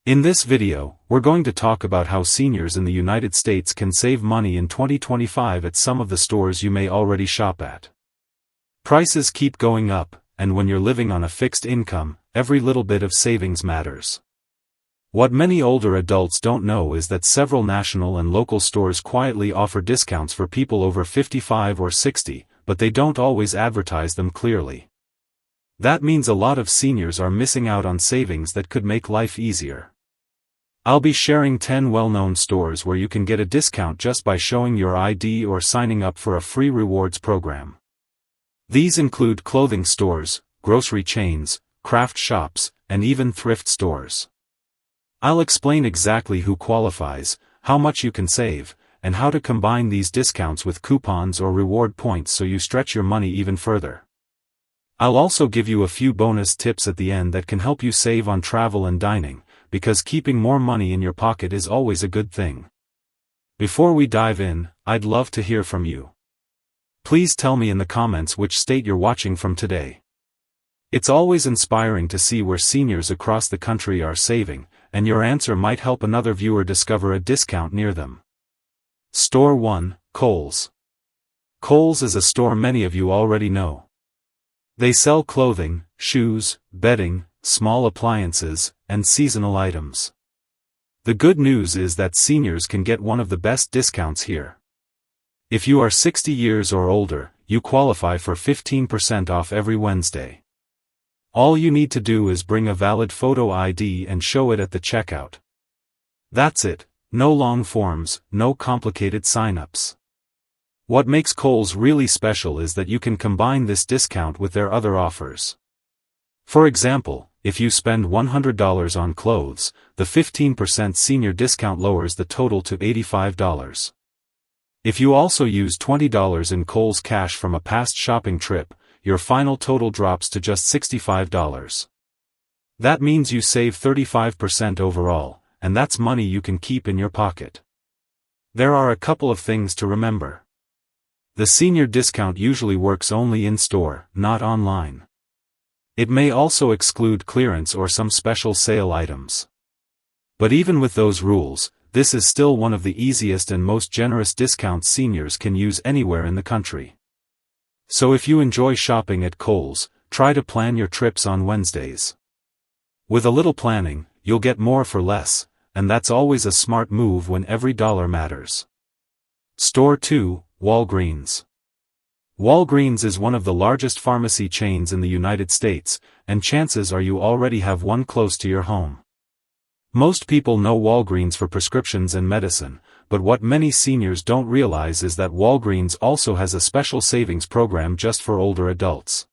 In this video, we're going to talk about how seniors in the United States can save money in 2025 at some of the stores you may already shop at. Prices keep going up, and when you're living on a fixed income, every little bit of savings matters. What many older adults don't know is that several national and local stores quietly offer discounts for people over 55 or 60, but they don't always advertise them clearly. That means a lot of seniors are missing out on savings that could make life easier. I'll be sharing 10 well-known stores where you can get a discount just by showing your ID or signing up for a free rewards program. These include clothing stores, grocery chains, craft shops, and even thrift stores. I'll explain exactly who qualifies, how much you can save, and how to combine these discounts with coupons or reward points so you stretch your money even further. I'll also give you a few bonus tips at the end that can help you save on travel and dining, because keeping more money in your pocket is always a good thing. Before we dive in, I'd love to hear from you. Please tell me in the comments which state you're watching from today. It's always inspiring to see where seniors across the country are saving, and your answer might help another viewer discover a discount near them. Store 1, Kohl's. Kohl's is a store many of you already know. They sell clothing, shoes, bedding, small appliances, and seasonal items. The good news is that seniors can get one of the best discounts here. If you are 60 years or older, you qualify for 15% off every Wednesday. All you need to do is bring a valid photo ID and show it at the checkout. That's it, no long forms, no complicated sign-ups. What makes Kohl's really special is that you can combine this discount with their other offers. For example, if you spend $100 on clothes, the 15% senior discount lowers the total to $85. If you also use $20 in Kohl's cash from a past shopping trip, your final total drops to just $65. That means you save 35% overall, and that's money you can keep in your pocket. There are a couple of things to remember. The senior discount usually works only in-store, not online. It may also exclude clearance or some special sale items. But even with those rules, this is still one of the easiest and most generous discounts seniors can use anywhere in the country. So if you enjoy shopping at Kohl's, try to plan your trips on Wednesdays. With a little planning, you'll get more for less, and that's always a smart move when every dollar matters. Store 2, Walgreens. Walgreens is one of the largest pharmacy chains in the United States, and chances are you already have one close to your home. Most people know Walgreens for prescriptions and medicine, but what many seniors don't realize is that Walgreens also has a special savings program just for older adults.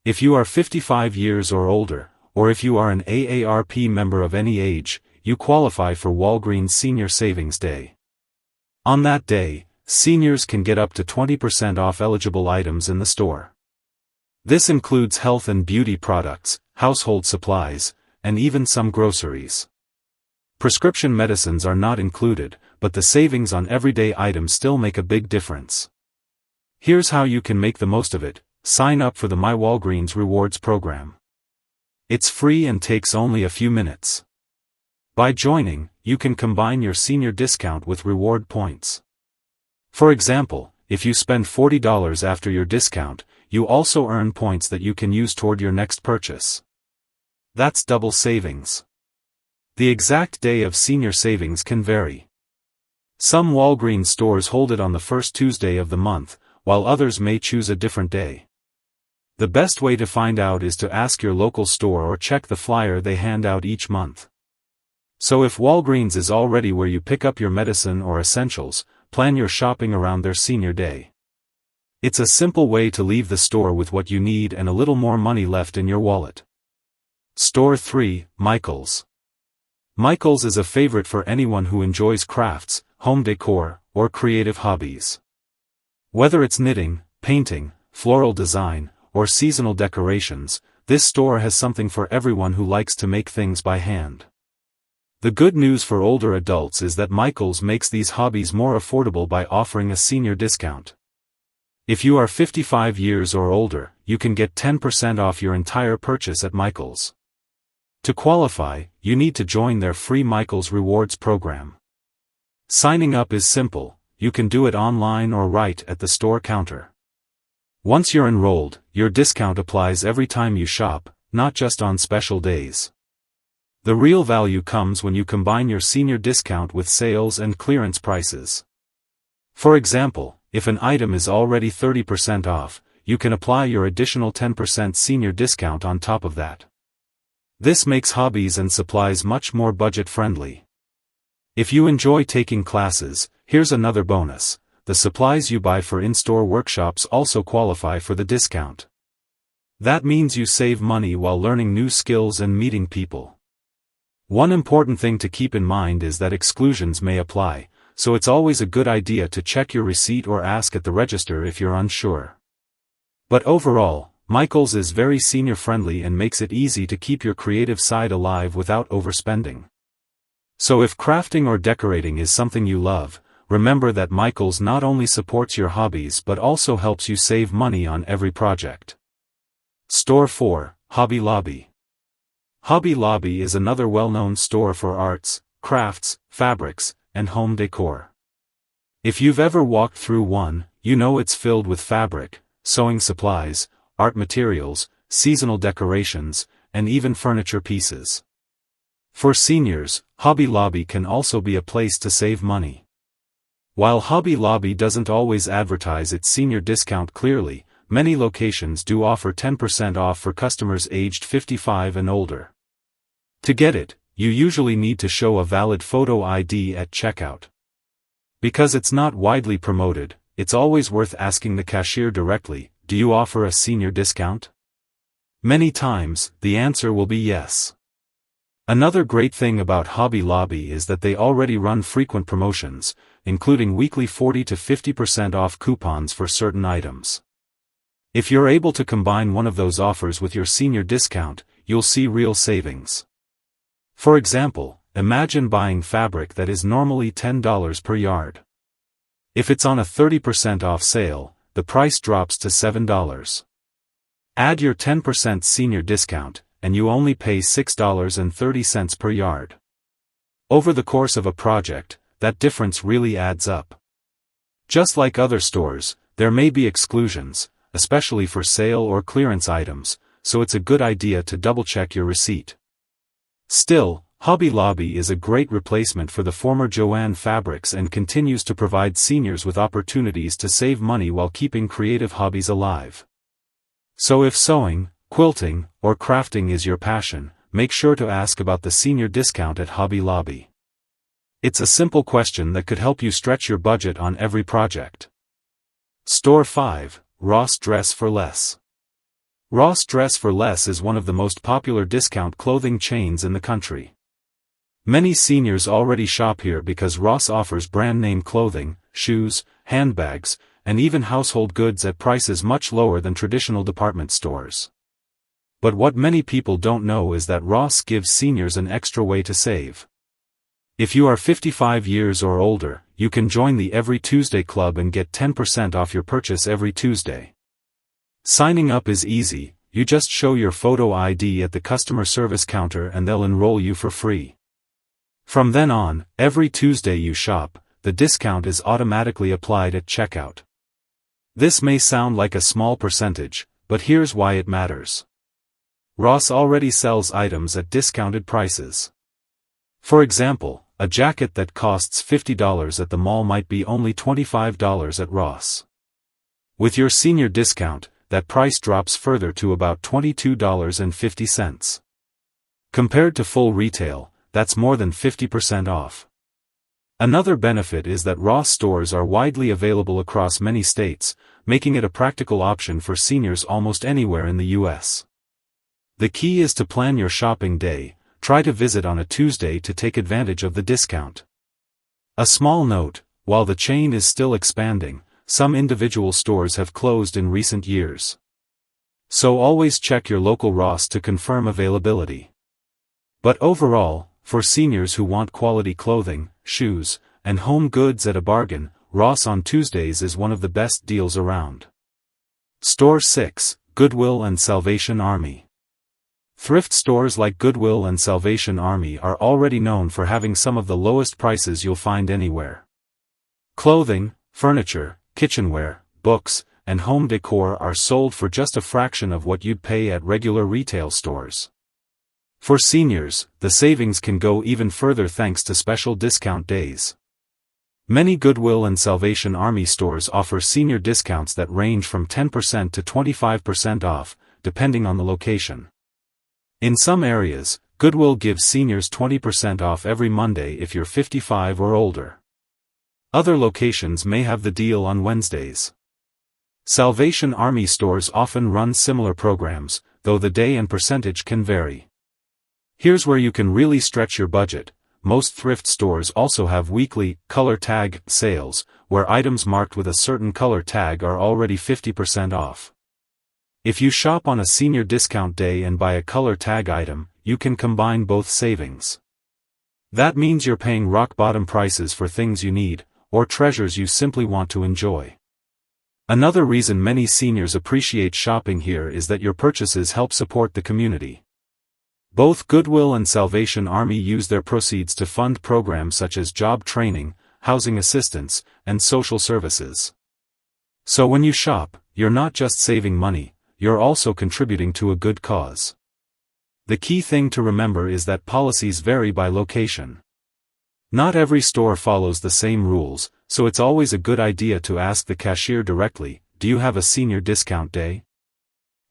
If you are 55 years or older, or if you are an AARP member of any age, you qualify for Walgreens Senior Savings Day. On that day, seniors can get up to 20% off eligible items in the store. This includes health and beauty products, household supplies, and even some groceries. Prescription medicines are not included, but the savings on everyday items still make a big difference. Here's how you can make the most of it: sign up for the My Walgreens Rewards program. It's free and takes only a few minutes. By joining, you can combine your senior discount with reward points. For example, if you spend $40 after your discount, you also earn points that you can use toward your next purchase. That's double savings. The exact day of senior savings can vary. Some Walgreens stores hold it on the first Tuesday of the month, while others may choose a different day. The best way to find out is to ask your local store or check the flyer they hand out each month. So if Walgreens is already where you pick up your medicine or essentials, plan your shopping around their senior day. It's a simple way to leave the store with what you need and a little more money left in your wallet. Store 3, Michaels. Michaels is a favorite for anyone who enjoys crafts, home decor, or creative hobbies. Whether it's knitting, painting, floral design, or seasonal decorations, this store has something for everyone who likes to make things by hand. The good news for older adults is that Michaels makes these hobbies more affordable by offering a senior discount. If you are 55 years or older, you can get 10% off your entire purchase at Michaels. To qualify, you need to join their free Michaels Rewards program. Signing up is simple, you can do it online or right at the store counter. Once you're enrolled, your discount applies every time you shop, not just on special days. The real value comes when you combine your senior discount with sales and clearance prices. For example, if an item is already 30% off, you can apply your additional 10% senior discount on top of that. This makes hobbies and supplies much more budget-friendly. If you enjoy taking classes, here's another bonus: the supplies you buy for in-store workshops also qualify for the discount. That means you save money while learning new skills and meeting people. One important thing to keep in mind is that exclusions may apply, so it's always a good idea to check your receipt or ask at the register if you're unsure. But overall, Michaels is very senior-friendly and makes it easy to keep your creative side alive without overspending. So if crafting or decorating is something you love, remember that Michaels not only supports your hobbies but also helps you save money on every project. Store 4, Hobby Lobby. Hobby Lobby is another well-known store for arts, crafts, fabrics, and home decor. If you've ever walked through one, you know it's filled with fabric, sewing supplies, art materials, seasonal decorations, and even furniture pieces. For seniors, Hobby Lobby can also be a place to save money. While Hobby Lobby doesn't always advertise its senior discount clearly, many locations do offer 10% off for customers aged 55 and older. To get it, you usually need to show a valid photo ID at checkout. Because it's not widely promoted, it's always worth asking the cashier directly, "Do you offer a senior discount?" Many times, the answer will be yes. Another great thing about Hobby Lobby is that they already run frequent promotions, including weekly 40 to 50% off coupons for certain items. If you're able to combine one of those offers with your senior discount, you'll see real savings. For example, imagine buying fabric that is normally $10 per yard. If it's on a 30% off sale, the price drops to $7. Add your 10% senior discount, and you only pay $6.30 per yard. Over the course of a project, that difference really adds up. Just like other stores, there may be exclusions, especially for sale or clearance items, so it's a good idea to double-check your receipt. Still, Hobby Lobby is a great replacement for the former Jo-Ann Fabrics and continues to provide seniors with opportunities to save money while keeping creative hobbies alive. So if sewing, quilting, or crafting is your passion, make sure to ask about the senior discount at Hobby Lobby. It's a simple question that could help you stretch your budget on every project. Store 5, Ross Dress for Less. Ross Dress for Less is one of the most popular discount clothing chains in the country. Many seniors already shop here because Ross offers brand-name clothing, shoes, handbags, and even household goods at prices much lower than traditional department stores. But what many people don't know is that Ross gives seniors an extra way to save. If you are 55 years or older, you can join the Every Tuesday Club and get 10% off your purchase every Tuesday. Signing up is easy, you just show your photo ID at the customer service counter and they'll enroll you for free. From then on, every Tuesday you shop, the discount is automatically applied at checkout. This may sound like a small percentage, but here's why it matters. Ross already sells items at discounted prices. For example, a jacket that costs $50 at the mall might be only $25 at Ross. With your senior discount, that price drops further to about $22.50. Compared to full retail, that's more than 50% off. Another benefit is that Ross stores are widely available across many states, making it a practical option for seniors almost anywhere in the U.S. The key is to plan your shopping day. Try to visit on a Tuesday to take advantage of the discount. A small note, while the chain is still expanding, some individual stores have closed in recent years. So always check your local Ross to confirm availability. But overall, for seniors who want quality clothing, shoes, and home goods at a bargain, Ross on Tuesdays is one of the best deals around. Store 6, Goodwill and Salvation Army. Thrift stores like Goodwill and Salvation Army are already known for having some of the lowest prices you'll find anywhere. Clothing, furniture, kitchenware, books, and home decor are sold for just a fraction of what you'd pay at regular retail stores. For seniors, the savings can go even further thanks to special discount days. Many Goodwill and Salvation Army stores offer senior discounts that range from 10% to 25% off, depending on the location. In some areas, Goodwill gives seniors 20% off every Monday if you're 55 or older. Other locations may have the deal on Wednesdays. Salvation Army stores often run similar programs, though the day and percentage can vary. Here's where you can really stretch your budget. Most thrift stores also have weekly color tag sales, where items marked with a certain color tag are already 50% off. If you shop on a senior discount day and buy a color tag item, you can combine both savings. That means you're paying rock-bottom prices for things you need, or treasures you simply want to enjoy. Another reason many seniors appreciate shopping here is that your purchases help support the community. Both Goodwill and Salvation Army use their proceeds to fund programs such as job training, housing assistance, and social services. So when you shop, you're not just saving money, you're also contributing to a good cause. The key thing to remember is that policies vary by location. Not every store follows the same rules, so it's always a good idea to ask the cashier directly, "Do you have a senior discount day?"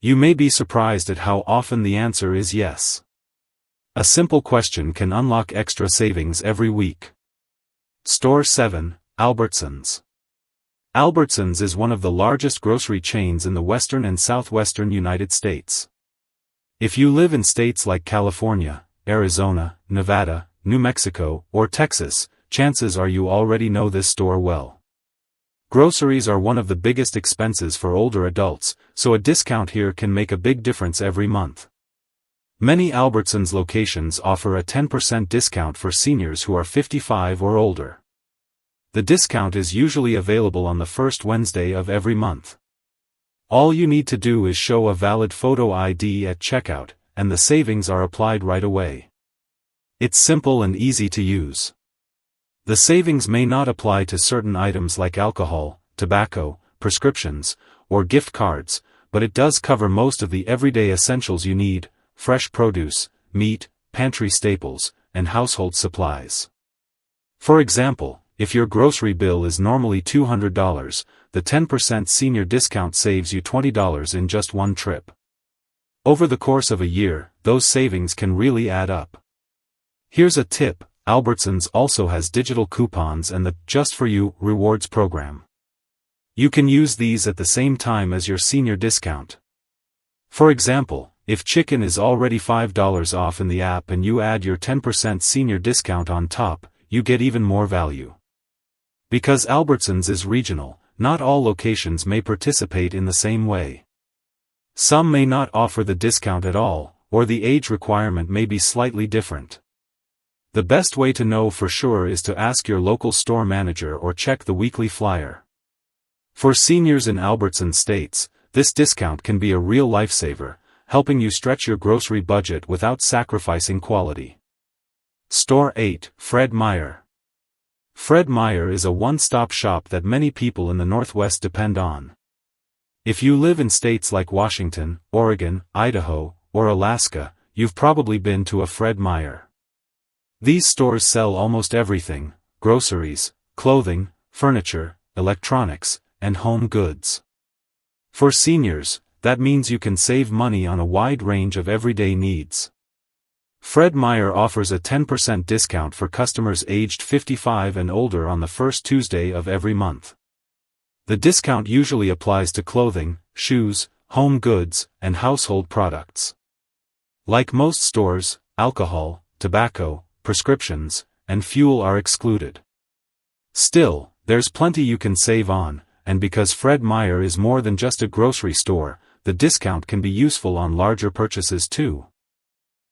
You may be surprised at how often the answer is yes. A simple question can unlock extra savings every week. Store 7, Albertsons. Albertsons is one of the largest grocery chains in the western and southwestern United States. If you live in states like California, Arizona, Nevada, New Mexico, or Texas, chances are you already know this store well. Groceries are one of the biggest expenses for older adults, so a discount here can make a big difference every month. Many Albertsons locations offer a 10% discount for seniors who are 55 or older. The discount is usually available on the first Wednesday of every month. All you need to do is show a valid photo ID at checkout, and the savings are applied right away. It's simple and easy to use. The savings may not apply to certain items like alcohol, tobacco, prescriptions, or gift cards, but it does cover most of the everyday essentials you need: fresh produce, meat, pantry staples, and household supplies. For example, if your grocery bill is normally $200, the 10% senior discount saves you $20 in just one trip. Over the course of a year, those savings can really add up. Here's a tip: Albertsons also has digital coupons and the Just For You rewards program. You can use these at the same time as your senior discount. For example, if chicken is already $5 off in the app and you add your 10% senior discount on top, you get even more value. Because Albertsons is regional, not all locations may participate in the same way. Some may not offer the discount at all, or the age requirement may be slightly different. The best way to know for sure is to ask your local store manager or check the weekly flyer. For seniors in Albertsons states, this discount can be a real lifesaver, helping you stretch your grocery budget without sacrificing quality. Store 8, Fred Meyer. Fred Meyer is a one-stop shop that many people in the Northwest depend on. If you live in states like Washington, Oregon, Idaho, or Alaska, you've probably been to a Fred Meyer. These stores sell almost everything: groceries, clothing, furniture, electronics, and home goods. For seniors, that means you can save money on a wide range of everyday needs. Fred Meyer offers a 10% discount for customers aged 55 and older on the first Tuesday of every month. The discount usually applies to clothing, shoes, home goods, and household products. Like most stores, alcohol, tobacco, prescriptions, and fuel are excluded. Still, there's plenty you can save on, and because Fred Meyer is more than just a grocery store, the discount can be useful on larger purchases too.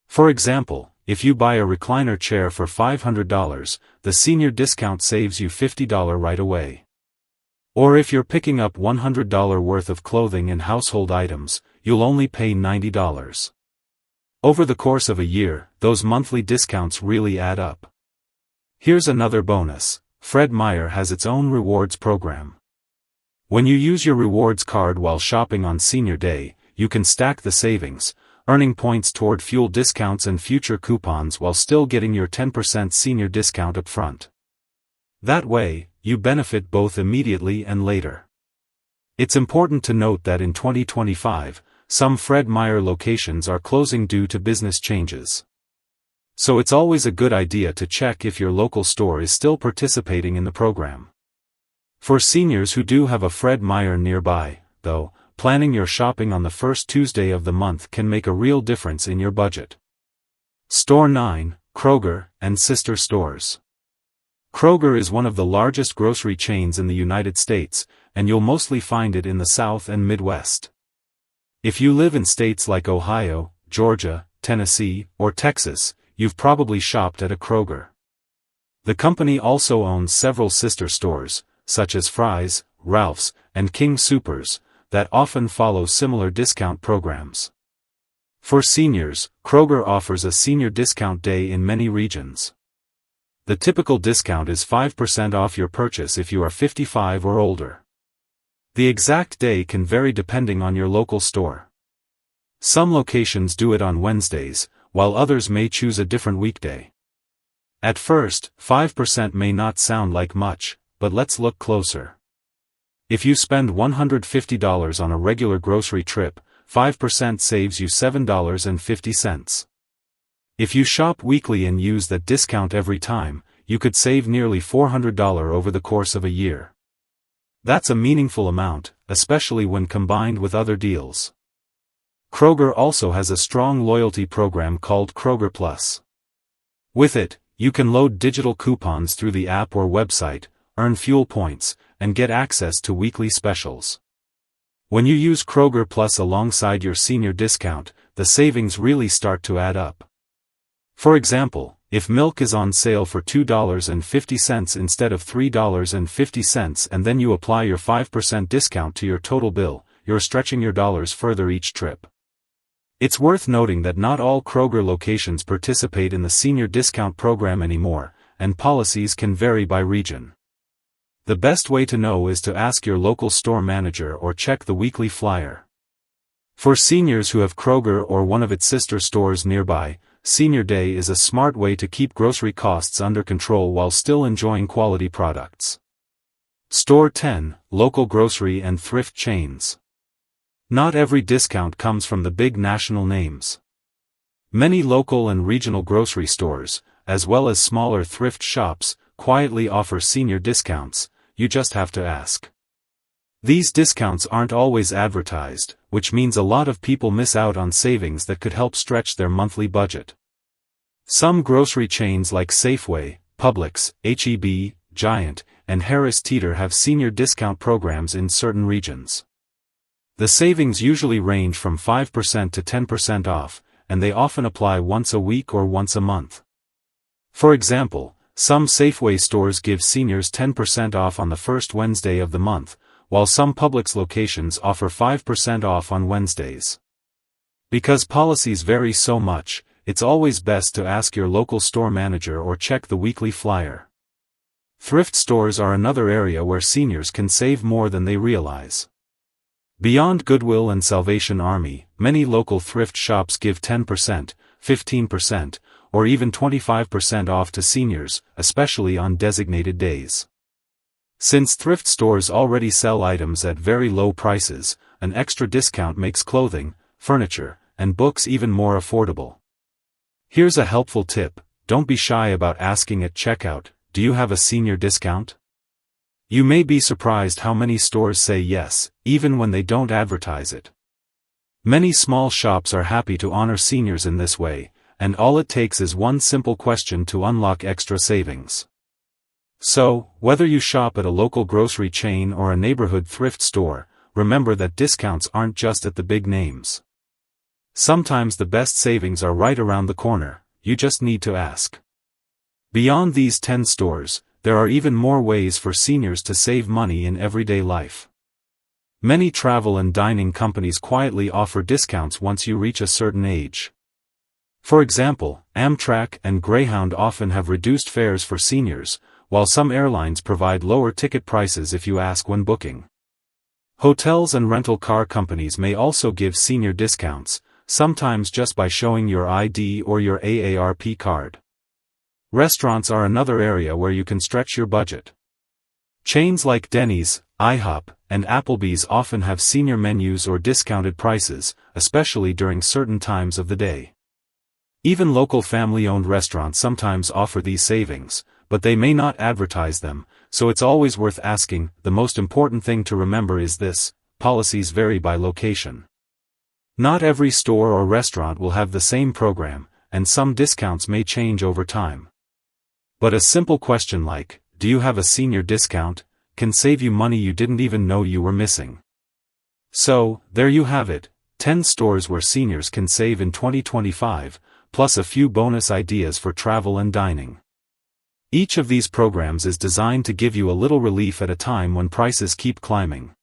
For example, if you buy a recliner chair for $500, the senior discount saves you $50 right away. Or if you're picking up $100 worth of clothing and household items, you'll only pay $90. Over the course of a year, those monthly discounts really add up. Here's another bonus. Fred Meyer has its own rewards program. When you use your rewards card while shopping on Senior Day, you can stack the savings, earning points toward fuel discounts and future coupons while still getting your 10% senior discount up front. That way, you benefit both immediately and later. It's important to note that in 2025, some Fred Meyer locations are closing due to business changes. So it's always a good idea to check if your local store is still participating in the program. For seniors who do have a Fred Meyer nearby, though, planning your shopping on the first Tuesday of the month can make a real difference in your budget. Store 9, Kroger, and Sister Stores. Kroger is one of the largest grocery chains in the United States, and you'll mostly find it in the South and Midwest. If you live in states like Ohio, Georgia, Tennessee, or Texas, you've probably shopped at a Kroger. The company also owns several sister stores, such as Fry's, Ralph's, and King Soopers, that often follow similar discount programs. For seniors, Kroger offers a senior discount day in many regions. The typical discount is 5% off your purchase if you are 55 or older. The exact day can vary depending on your local store. Some locations do it on Wednesdays, while others may choose a different weekday. At first, 5% may not sound like much, but let's look closer. If you spend $150 on a regular grocery trip, 5% saves you $7.50. If you shop weekly and use that discount every time, you could save nearly $400 over the course of a year. That's a meaningful amount, especially when combined with other deals. Kroger also has a strong loyalty program called Kroger Plus. With it, you can load digital coupons through the app or website, earn fuel points, and get access to weekly specials. When you use Kroger Plus alongside your senior discount, the savings really start to add up. For example, if milk is on sale for $2.50 instead of $3.50 and then you apply your 5% discount to your total bill, you're stretching your dollars further each trip. It's worth noting that not all Kroger locations participate in the senior discount program anymore, and policies can vary by region. The best way to know is to ask your local store manager or check the weekly flyer. For seniors who have Kroger or one of its sister stores nearby, Senior Day is a smart way to keep grocery costs under control while still enjoying quality products. Store 10, Local Grocery and Thrift Chains. Not every discount comes from the big national names. Many local and regional grocery stores, as well as smaller thrift shops, quietly offer senior discounts. You just have to ask. These discounts aren't always advertised, which means a lot of people miss out on savings that could help stretch their monthly budget. Some grocery chains like Safeway, Publix, H-E-B, Giant, and Harris Teeter have senior discount programs in certain regions. The savings usually range from 5% to 10% off, and they often apply once a week or once a month. For example, some Safeway stores give seniors 10% off on the first Wednesday of the month, while some Publix locations offer 5% off on Wednesdays. Because policies vary so much, it's always best to ask your local store manager or check the weekly flyer. Thrift stores are another area where seniors can save more than they realize. Beyond Goodwill and Salvation Army, many local thrift shops give 10%, 15%, or even 25% off to seniors, especially on designated days. Since thrift stores already sell items at very low prices, an extra discount makes clothing, furniture, and books even more affordable. Here's a helpful tip: don't be shy about asking at checkout, "Do you have a senior discount?" You may be surprised how many stores say yes, even when they don't advertise it. Many small shops are happy to honor seniors in this way, and all it takes is one simple question to unlock extra savings. So, whether you shop at a local grocery chain or a neighborhood thrift store, remember that discounts aren't just at the big names. Sometimes the best savings are right around the corner, you just need to ask. Beyond these 10 stores, there are even more ways for seniors to save money in everyday life. Many travel and dining companies quietly offer discounts once you reach a certain age. For example, Amtrak and Greyhound often have reduced fares for seniors, while some airlines provide lower ticket prices if you ask when booking. Hotels and rental car companies may also give senior discounts, sometimes just by showing your ID or your AARP card. Restaurants are another area where you can stretch your budget. Chains like Denny's, IHOP, and Applebee's often have senior menus or discounted prices, especially during certain times of the day. Even local family-owned restaurants sometimes offer these savings, but they may not advertise them, so it's always worth asking. The most important thing to remember is this: policies vary by location. Not every store or restaurant will have the same program, and some discounts may change over time. But a simple question like, "Do you have a senior discount?" can save you money you didn't even know you were missing. So, there you have it, 10 stores where seniors can save in 2025, plus a few bonus ideas for travel and dining. Each of these programs is designed to give you a little relief at a time when prices keep climbing.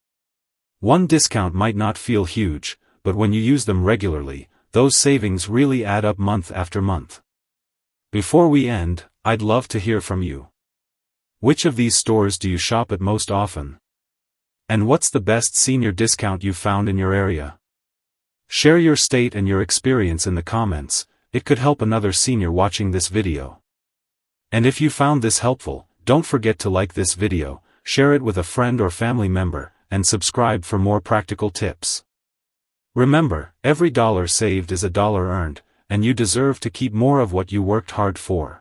One discount might not feel huge, but when you use them regularly, those savings really add up month after month. Before we end, I'd love to hear from you. Which of these stores do you shop at most often? And what's the best senior discount you've found in your area? Share your state and your experience in the comments. It could help another senior watching this video. And if you found this helpful, don't forget to like this video, share it with a friend or family member, and subscribe for more practical tips. Remember, every dollar saved is a dollar earned, and you deserve to keep more of what you worked hard for.